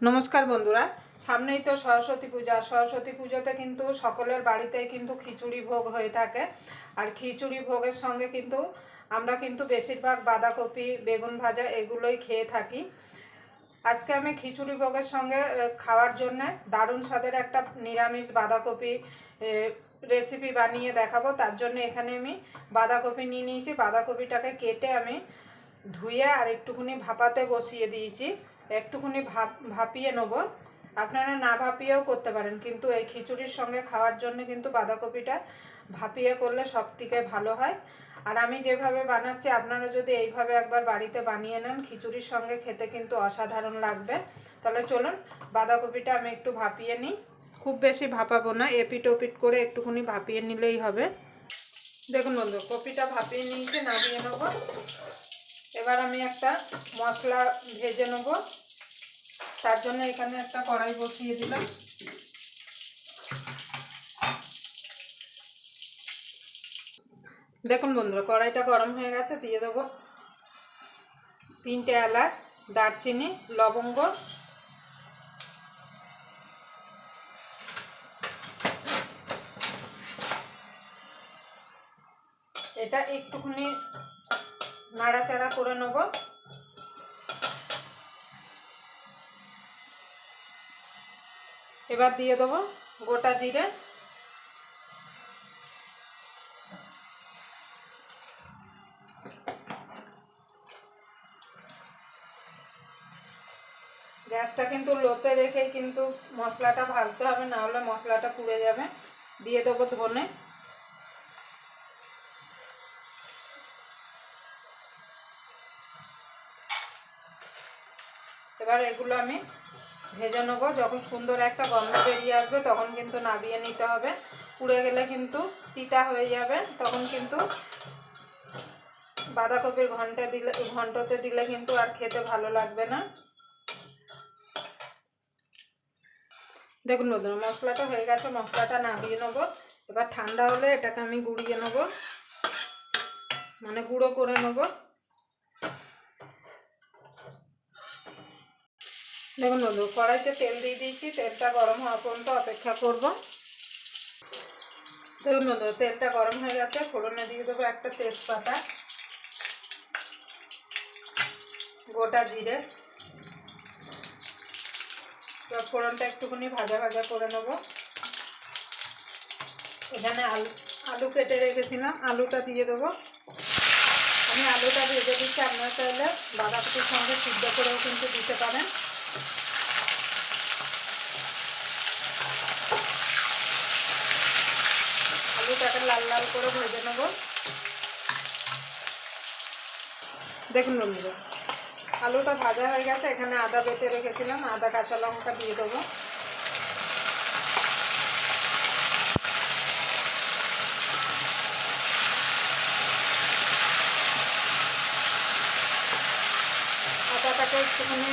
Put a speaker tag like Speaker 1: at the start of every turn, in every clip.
Speaker 1: नमस्कार बंधुरा सामनेई तो सरस्वती पूजा। सरस्वती पूजाते किन्तु सकलेर बाड़ीतेई किन्तु खिचुड़ी भोग हये थाके और खिचुड़ी भोगेर संगे किन्तु आमरा किन्तु बेशिरभाग बाँधाकपि बेगुन भाजा एगुलोई खेये थाकी। आजके आमि खिचुड़ी भोगेर संगे खाওয়ার जन्य दारुण स्वादेर एकटा निरामिष बाँधाकपि रेसिपि बानिये देखाबो। तार जन्य एखाने आमि बाँधाकपि निये नियेछि। बाँधाकपिटाके केटे आमि धुए और एकटुखानि भापाते बसिए दिएछि। एकटुखानि भापिए नेब। आपनारा ना भापिएও करते पारेन, किन्तु এই খিচুড়ির संगे खाওয়ার জন্য কিন্তু বাঁধাকপিটা ভাপিয়ে করলে সবথেকে ভালো হয়। আর আমি যেভাবে বানাচ্ছি আপনারা যদি এইভাবে একবার বাড়িতে বানিয়ে নেন খিচুড়ির সঙ্গে খেতে কিন্তু অসাধারণ লাগবে। তাহলে চলুন বাঁধাকপিটা আমি একটু ভাপিয়ে নিই। খুব বেশি ভাপাবো না, এপিট ওপিট করে একটুখানি ভাপিয়ে নিলেই হবে। দেখুন বন্ধু, কপিটা ভাপিয়ে নিয়েছি, নামিয়ে নেব। এবার আমি একটা মশলা ভেজে নেব। তার জন্য এখানে একটা কড়াই বসিয়ে দিলাম। দেখুন বন্ধুরা, কড়াইটা গরম হয়ে গেছে। দিয়ে দেবো 3টে এলাচ, দারচিনি, লবঙ্গ, এটা একটুখানি নাড়াচাড়া করে নেব। এবার দিয়ে দেবো গোটা জিরে, গ্যাসটা কিন্তু লোতে রেখেই কিন্তু মশলাটা ভাজতে হবে, না হলে মশলাটা পুড়ে যাবে। দিয়ে দেবো ধনে, এবার এগুলো আমি ভেজে নেব। যখন সুন্দর একটা গন্ধ বেরিয়ে আসবে তখন কিন্তু নামিয়ে নিতে হবে। পুড়ে গেলে কিন্তু তিতা হয়ে যাবে, তখন কিন্তু বাঁধাকপির ঘন্টতে দিলে কিন্তু আর খেতে ভালো লাগবে না। দেখুন বন্ধুরা, মশলাটা হয়ে গেছে, মশলাটা নামিয়ে নেব। এবার ঠান্ডা হলে এটাকে আমি গুঁড়িয়ে নেব, মানে গুঁড়ো করে নেব। দেখুন বন্ধু, কড়াইতে তেল দিয়ে দিয়েছি, তেলটা গরম হওয়া পর্যন্ত অপেক্ষা করব। দেখুন বন্ধু, তেলটা গরম হয়ে গেছে। ফোড়নে দিয়ে দেবো একটা তেজপাতা, গোটা জিরে। ফোড়নটা একটুখানি ভাজা ভাজা করে নেব। এখানে আলু কেটে রেখেছিলাম, আলুটা দিয়ে দেবো। আমি আলুটা ভেজে দিচ্ছি, আপনারা চাইলে বাঁধাকপির সঙ্গে সিদ্ধ করেও কিন্তু দিতে পারেন। আলুটাকে লাল লাল করে ভেজে নেব। দেখুন বন্ধুরা, আলুটা ভাজা হয়ে গেছে। এখানে আদা বেটে রেখেছিলাম, আদা কাঁচা লঙ্কা দিয়ে দেবো। আদাটাকে একটুখানি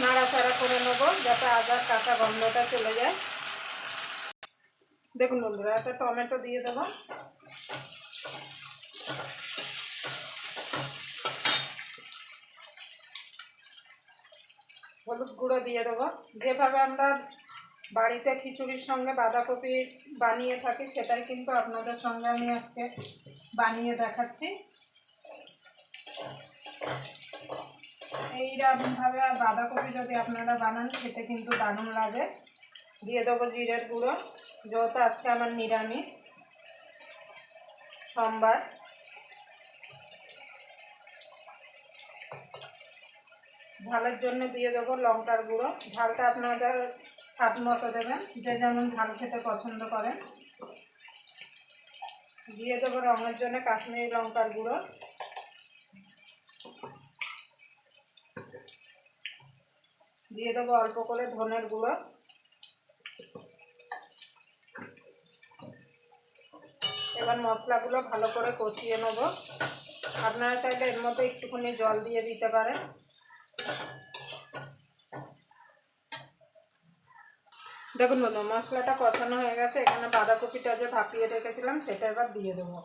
Speaker 1: নাড়াচাড়া করে নেব যাতে আদার কাঁচা গন্ধটা চলে যায়। দেখুন বন্ধুরা, একটা টমেটো দিয়ে দেবো। হলুদ গুঁড়ো দিয়ে দেবো। যেভাবে আমরা বাড়িতে খিচুড়ির সঙ্গে বাঁধাকপি বানিয়ে থাকি সেটাই কিন্তু আপনাদের সঙ্গে আমি আজকে বানিয়ে দেখাচ্ছি। এইরকমভাবে বাঁধাকপি যদি আপনারা বানান খেতে কিন্তু দারুণ লাগে। দিয়ে দেবো জিরের গুঁড়ো, যেহেতু আজকে আমার নিরামিষ সোমবার। ঝালের জন্য দিয়ে দেবো লঙ্কার গুঁড়ো। ঝালটা আপনারা স্বাদ মতো দেবেন, যে যেমন ঝাল খেতে পছন্দ করেন। দিয়ে দেবো রঙের জন্য কাশ্মীরি লঙ্কার গুঁড়ো। দিয়ে দেবো অল্প করে ধনের গুঁড়ো। এবার মশলাগুলো ভালো করে কষিয়ে নেব। আপনারা চাইলে এর মধ্যে একটুখানি জল দিয়ে দিতে পারেন। দেখুন বন্ধু, মশলাটা কষানো হয়ে গেছে। এখানে বাঁধাকপিটা যে ভাপিয়ে রেখেছিলাম সেটা এবার দিয়ে দেবো।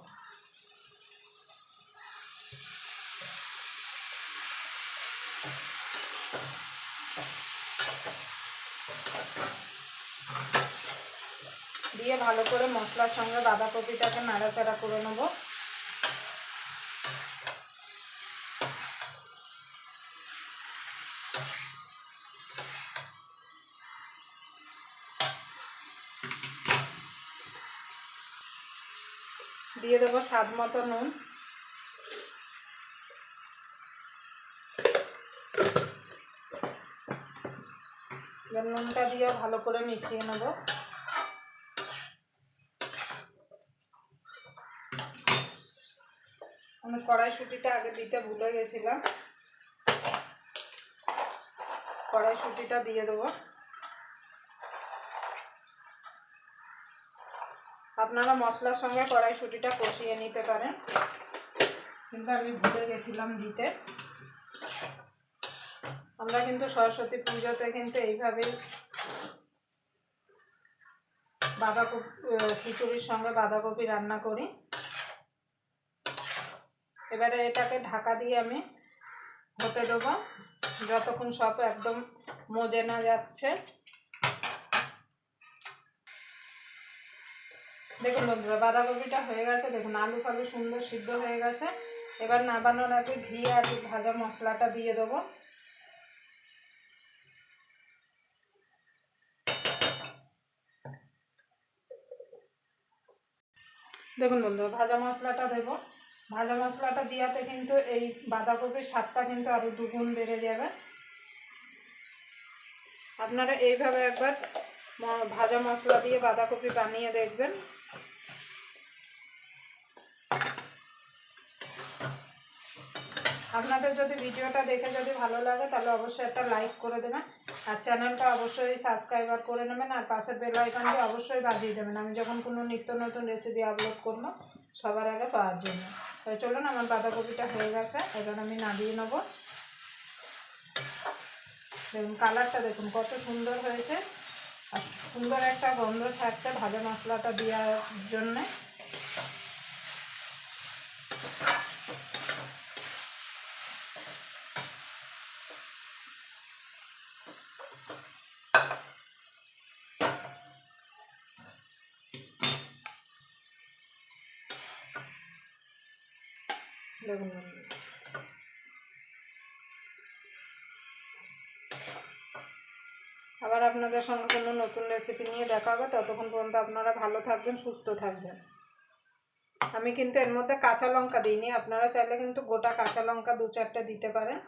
Speaker 1: দিয়ে ভালো করে মশলার সঙ্গে বাঁধাকপিটাকে নাড়াচাড়া করে নেব। দিয়ে দেবো স্বাদ মতো নুন। এবার নুনটা দিয়ে ভালো করে মিশিয়ে নেব। আমি কড়াইশুঁটিটা আগে দিতে ভুলে গেছিলাম, কড়াইশুঁটিটা দিয়ে দেবো। আপনারা মশলার সঙ্গে কড়াইশুঁটিটা কষিয়ে নিতে পারেন, কিন্তু আমি ভুলে গেছিলাম দিতে। আমরা কিন্তু সরস্বতী পুজোতে কিন্তু এইভাবেই বাঁধাকপি খিচুড়ির সঙ্গে বাঁধাকপি রান্না করি। এবারে এটাকে ঢাকা দিয়ে আমি হতে দেবো যতক্ষণ সব একদম মজে না যাচ্ছে। দেখুন বন্ধুরা, বাঁধাকপিটা হয়ে গেছে, দেখুন আলু ফালু সুন্দর সিদ্ধ হয়ে গেছে। এবার নামানোর আগে ঘি আর ভাজা মশলাটা দিয়ে দেবো। দেখুন বন্ধুরা, ভাজা মশলাটা দেবো। ভাজা মশলাটা দেওয়াতে কিন্তু এই বাঁধাকপির স্বাদটা কিন্তু আরও দুগুণ বেড়ে যাবে। আপনারা এইভাবে একবার ভাজা মশলা দিয়ে বাঁধাকপি বানিয়ে দেখবেন। আপনাদের যদি ভিডিওটা দেখে যদি ভালো লাগে তাহলে অবশ্যই একটা লাইক করে দেবেন, আর চ্যানেলটা অবশ্যই সাবস্ক্রাইবার করে নেবেন, আর পাশের বেল আইকনটি অবশ্যই বাজিয়ে দেবেন আমি যখন কোনো নিত্য নতুন রেসিপি আপলোড করবো সবার আগে পাওয়ার জন্য। তো চলুন, আমার বাঁধাকপিটা হয়ে গেছে, এবার আমি নামিয়ে নেব। দেখুন কালারটা দেখুন কত সুন্দর হয়েছে, আর সুন্দর একটা গন্ধ ছাড়ছে ভাজা মশলাটা দেওয়ার জন্যে। দেখুন আবার আপনাদের সঙ্গে কোনো নতুন রেসিপি নিয়ে দেখা হবে। ততক্ষণ পর্যন্ত আপনারা ভালো থাকবেন, সুস্থ থাকবেন। আমি কিন্তু এর মধ্যে কাঁচা লঙ্কা দিইনি, আপনারা চাইলে কিন্তু গোটা কাঁচা লঙ্কা 2-4টে দিতে পারেন।